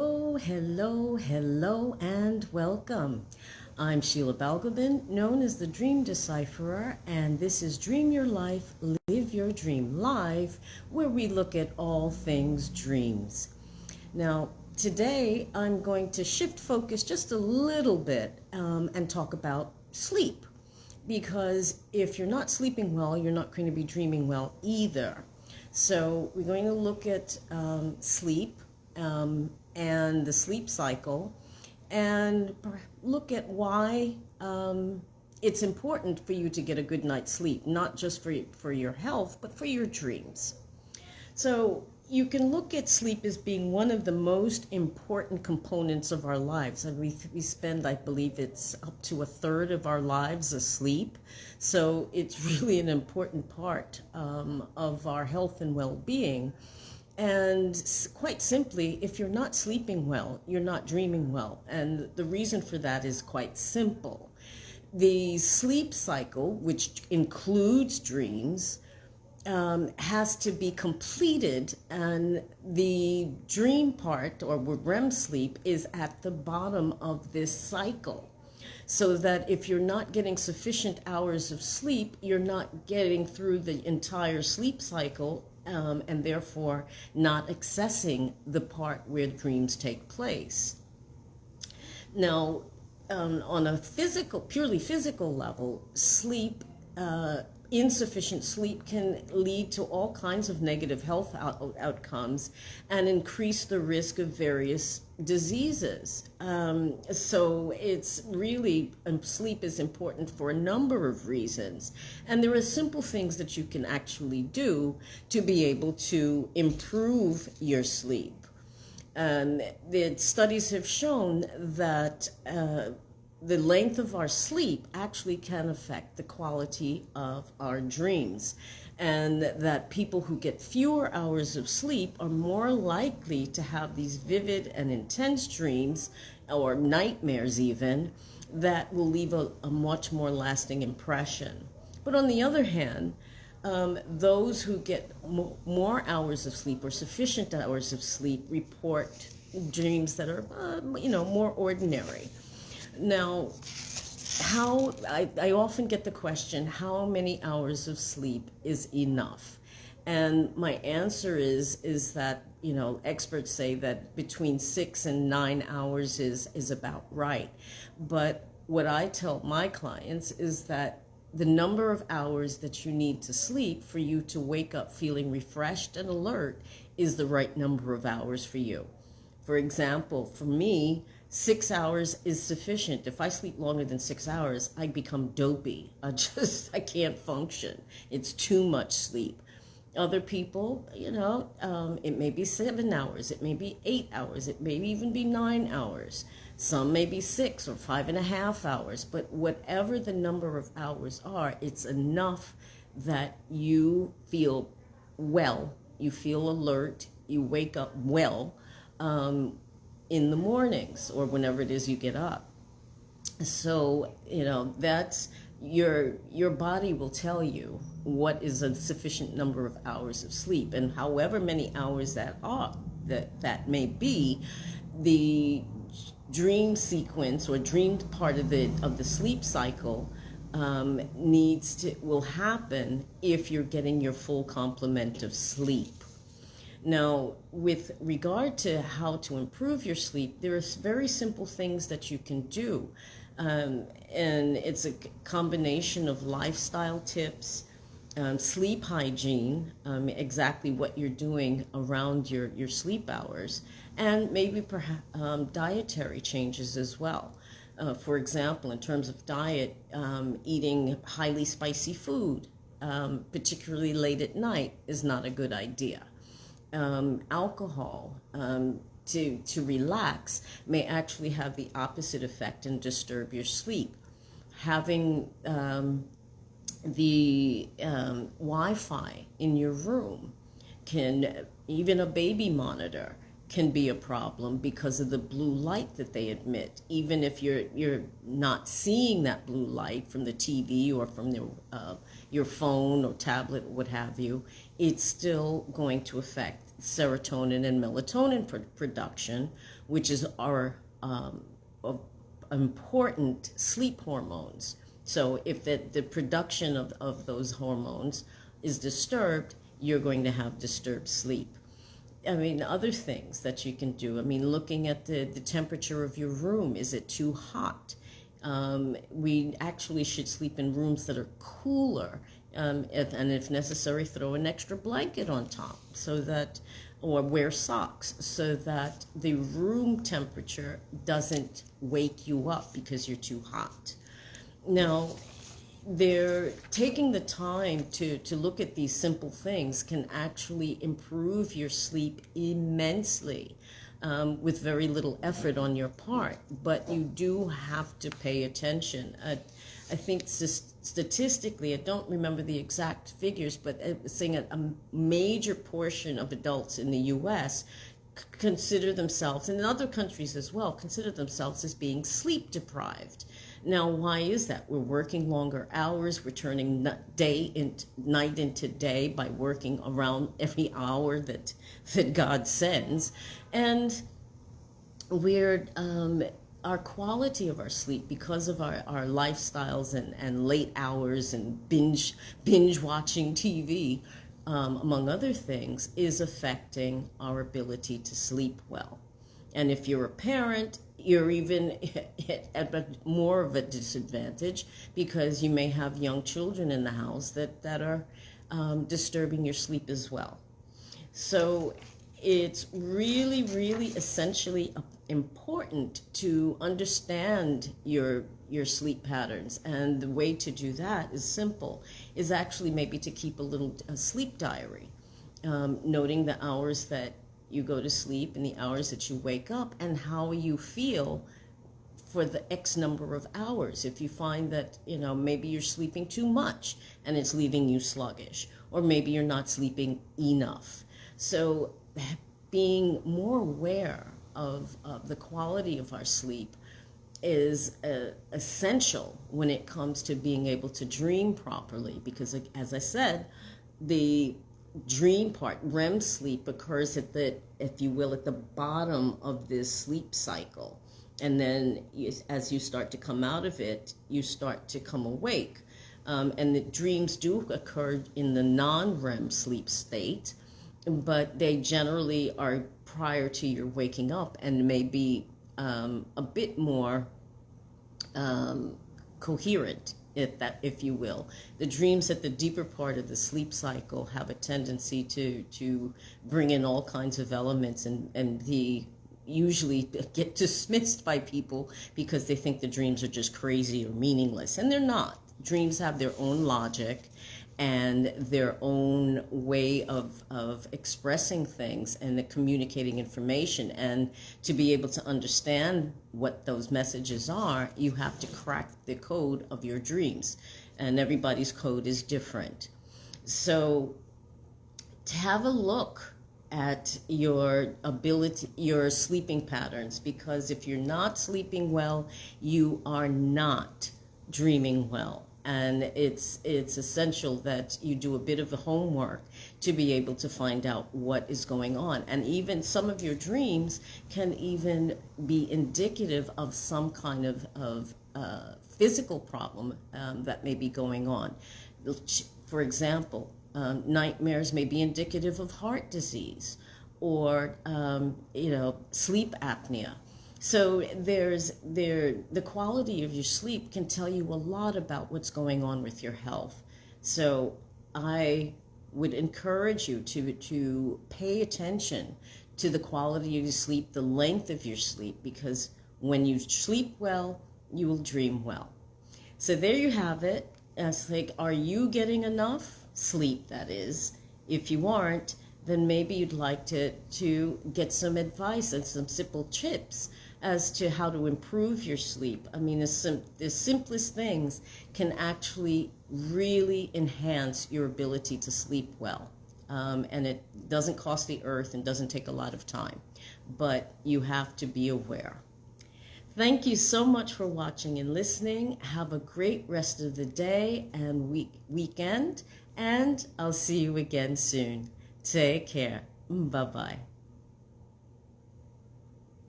Hello, and welcome. I'm Sheila Balgobin, known as the Dream Decipherer, and this is Dream Your Life, Live Your Dream Live, where we look at all things dreams. Now, today I'm going to shift focus just a little bit and talk about sleep. Because if you're not sleeping well, you're not going to be dreaming well either. So we're going to look at sleep and the sleep cycle and look at why it's important for you to get a good night's sleep, not just for your health, but for your dreams. So you can look at sleep as being one of the most important components of our lives. And we spend, I believe it's up to a third of our lives asleep. So it's really an important part of our health and well-being. And quite simply, if you're not sleeping well, you're not dreaming well. And the reason for that is quite simple. The sleep cycle, which includes dreams, has to be completed, and the dream part, or REM sleep, is at the bottom of this cycle. So that if you're not getting sufficient hours of sleep, you're not getting through the entire sleep cycle, and therefore not accessing the part where dreams take place. Now, on a purely physical level, insufficient sleep can lead to all kinds of negative health outcomes and increase the risk of various diseases. So it's really, sleep is important for a number of reasons. And there are simple things that you can actually do to be able to improve your sleep. The studies have shown that the length of our sleep actually can affect the quality of our dreams, and that people who get fewer hours of sleep are more likely to have these vivid and intense dreams, or nightmares even, that will leave a much more lasting impression. But on the other hand, those who get more hours of sleep or sufficient hours of sleep report dreams that are, more ordinary. Now, I often get the question, how many hours of sleep is enough? And my answer is that, experts say that between 6 and 9 hours is about right. But what I tell my clients is that the number of hours that you need to sleep for you to wake up feeling refreshed and alert is the right number of hours for you. For example, for me, 6 hours is sufficient. If I sleep longer than 6 hours, I become dopey. I can't function. It's too much sleep. Other people, it may be 7 hours, it may be 8 hours, it may even be 9 hours. Some may be 6 or 5.5 hours, but whatever the number of hours are, it's enough that you feel well, you feel alert, you wake up well, in the mornings or whenever it is you get up. So, that's your body will tell you what is a sufficient number of hours of sleep, and however many hours that may be, the dream sequence or dream part of the sleep cycle will happen if you're getting your full complement of sleep. Now, with regard to how to improve your sleep, there are very simple things that you can do. And it's a combination of lifestyle tips, sleep hygiene, exactly what you're doing around your sleep hours, and maybe perhaps dietary changes as well. For example, in terms of diet, eating highly spicy food, particularly late at night, is not a good idea. Alcohol to relax may actually have the opposite effect and disturb your sleep. Having the Wi-Fi in your room even a baby monitor can be a problem because of the blue light that they emit. Even if you're not seeing that blue light from the TV or from your phone or tablet or what have you, it's still going to affect serotonin and melatonin production, which is our important sleep hormones. So if the production of those hormones is disturbed, you're going to have disturbed sleep. I mean, other things that you can do. I mean, looking at the temperature of your room. Is it too hot? We actually should sleep in rooms that are cooler. And if necessary, throw an extra blanket on top so that, or wear socks so that the room temperature doesn't wake you up because you're too hot. Now, they're taking the time to look at these simple things can actually improve your sleep immensely, with very little effort on your part. But you do have to pay attention. I think statistically, I don't remember the exact figures, but saying a major portion of adults in the U.S. consider themselves, and in other countries as well, consider themselves as being sleep deprived. Now, why is that? We're working longer hours. We're turning night into day by working around every hour that God sends. And we're our quality of our sleep, because of our lifestyles and late hours and binge watching TV, among other things, is affecting our ability to sleep well. And if you're a parent, you're even at more of a disadvantage, because you may have young children in the house that are disturbing your sleep as well. So it's really, really essentially important to understand your sleep patterns. And the way to do that is simple, is actually maybe to keep a sleep diary, noting the hours that you go to sleep and the hours that you wake up, and how you feel for the X number of hours. If you find that, maybe you're sleeping too much and it's leaving you sluggish, or maybe you're not sleeping enough. So being more aware of the quality of our sleep is essential when it comes to being able to dream properly, because, as I said, the dream part, REM sleep, occurs at the, if you will, at the bottom of this sleep cycle. And then as you start to come out of it, you start to come awake. And the dreams do occur in the non-REM sleep state, but they generally are prior to your waking up, and may be a bit more coherent, if you will. The dreams at the deeper part of the sleep cycle have a tendency to bring in all kinds of elements, and usually get dismissed by people because they think the dreams are just crazy or meaningless, and they're not. Dreams have their own logic and their own way of expressing things and communicating information. And to be able to understand what those messages are, you have to crack the code of your dreams. And everybody's code is different. So to have a look at your ability, your sleeping patterns, because if you're not sleeping well, you are not dreaming well. And it's essential that you do a bit of the homework to be able to find out what is going on. And even some of your dreams can even be indicative of some kind of physical problem that may be going on. For example, nightmares may be indicative of heart disease, or sleep apnea. So the quality of your sleep can tell you a lot about what's going on with your health. So I would encourage you to pay attention to the quality of your sleep, the length of your sleep, because when you sleep well, you will dream well. So there you have it. It's like, are you getting enough sleep, that is? If you aren't, then maybe you'd like to get some advice and some simple tips as to how to improve your sleep. I mean, the simplest things can actually really enhance your ability to sleep well. And it doesn't cost the earth and doesn't take a lot of time, but you have to be aware. Thank you so much for watching and listening. Have a great rest of the day and weekend, and I'll see you again soon. Take care. Bye bye.